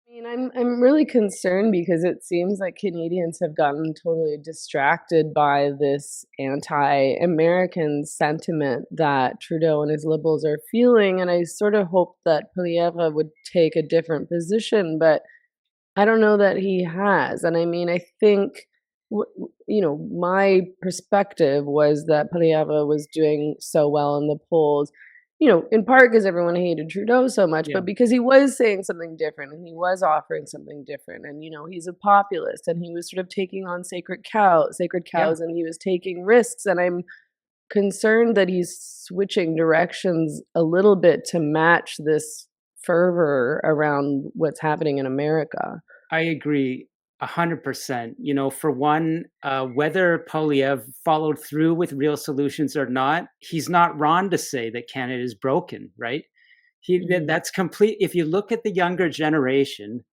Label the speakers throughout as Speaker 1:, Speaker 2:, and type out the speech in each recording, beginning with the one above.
Speaker 1: I mean, I'm really concerned because it seems like Canadians have gotten totally distracted by this anti-American sentiment that Trudeau and his Liberals are feeling, and I sort of hope that Poilievre would take a different position, but I don't know that he has, and I mean, I think, my perspective was that Poilievre was doing so well in the polls, in part because everyone hated Trudeau so much,
Speaker 2: Yeah.
Speaker 1: but because he was saying something different and he was offering something different, and, he's a populist, and he was sort of taking on sacred
Speaker 2: Yeah.
Speaker 1: cows, and he was taking risks, and I'm concerned that he's switching directions a little bit to match this fervor around what's happening in America.
Speaker 2: I agree 100%. For one, whether Polyev followed through with real solutions or not, he's not wrong to say that Canada is broken, right?
Speaker 1: Mhm.
Speaker 2: That's complete. If you look at the younger generation,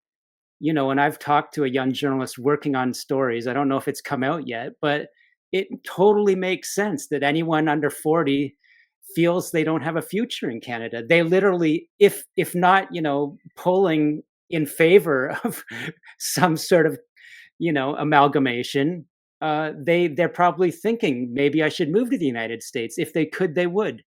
Speaker 2: and I've talked to a young journalist working on stories. I don't know if it's come out yet, but it totally makes sense that anyone under 40 feels they don't have a future in Canada. They literally, if not, polling in favor of some sort of, amalgamation, they're probably thinking maybe I should move to the United States. If they could, they would.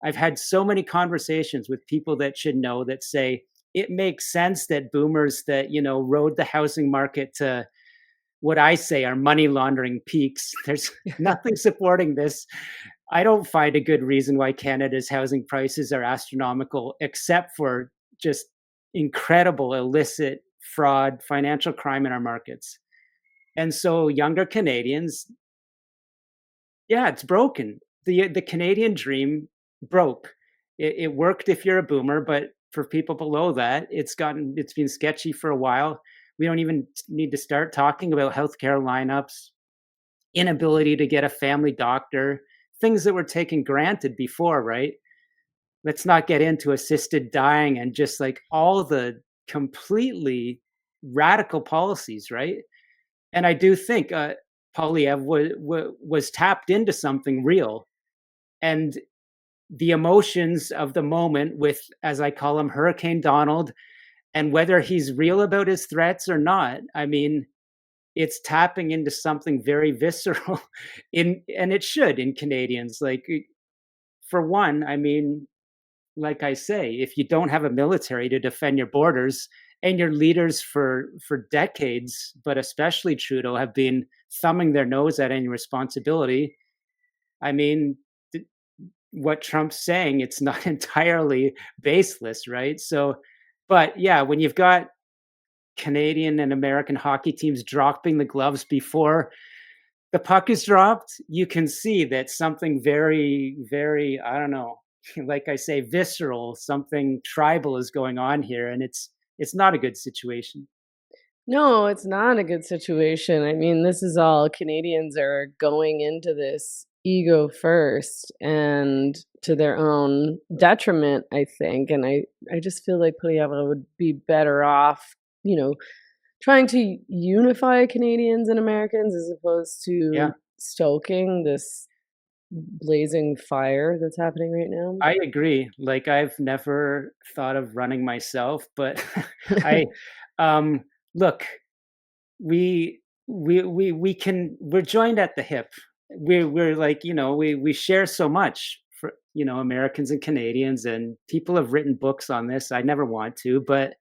Speaker 2: I've had so many conversations with people that should know that say it makes sense that boomers that, rode the housing market to what I say are money laundering peaks. There's nothing supporting this. I don't find a good reason why Canada's housing prices are astronomical, except for just incredible illicit fraud, financial crime in our markets. And so younger Canadians, yeah, it's broken. The Canadian dream broke. It worked if you're a boomer, but for people below that, it's been sketchy for a while. We don't even need to start talking about healthcare lineups, inability to get a family doctor, things that were taken granted before, right? Let's not get into assisted dying and just like all the completely radical policies, right? And I do think Polyev was tapped into something real, and the emotions of the moment with, as I call him, Hurricane Donald, and whether he's real about his threats or not. I mean, it's tapping into something very visceral and it should in Canadians. Like, for one, I mean, like I say, if you don't have a military to defend your borders, and your leaders for decades, but especially Trudeau, have been thumbing their nose at any responsibility. I mean, what Trump's saying, it's not entirely baseless, right? So, but yeah, when you've got Canadian and American hockey teams dropping the gloves before the puck is dropped, you can see that something very, very, I don't know, like I say, visceral, something tribal is going on here, and it's not a good situation.
Speaker 1: No, it's not a good situation. I mean, this is all Canadians are going into this ego first and to their own detriment, I think. And I just feel like Poilievre would be better off, you know, trying to unify Canadians and Americans as opposed to
Speaker 2: Yeah,
Speaker 1: stoking this blazing fire that's happening right now.
Speaker 2: I agree. Like, I've never thought of running myself, but I, um, look, we're joined at the hip. We're like, we share so much for, Americans and Canadians, and people have written books on this. I never want to, but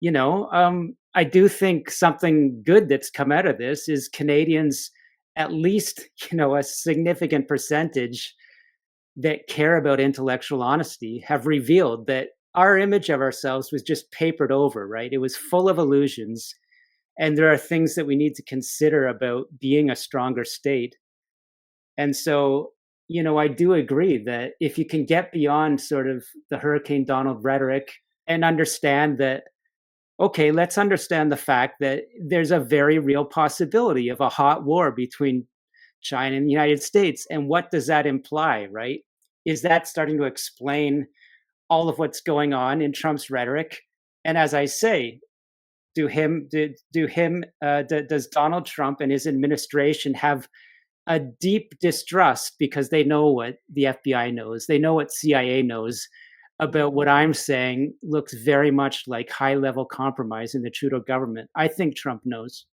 Speaker 2: I do think something good that's come out of this is Canadians, at least, a significant percentage that care about intellectual honesty, have revealed that our image of ourselves was just papered over, right? It was full of illusions. And there are things that we need to consider about being a stronger state. And so, I do agree that if you can get beyond sort of the Hurricane Donald rhetoric and understand that, okay, let's understand the fact that there's a very real possibility of a hot war between China and the United States. And what does that imply, right? Is that starting to explain all of what's going on in Trump's rhetoric? And as I say, does Donald Trump and his administration have a deep distrust because they know what the FBI knows, they know what CIA knows about what I'm saying looks very much like high level compromise in the Trudeau government. I think Trump knows.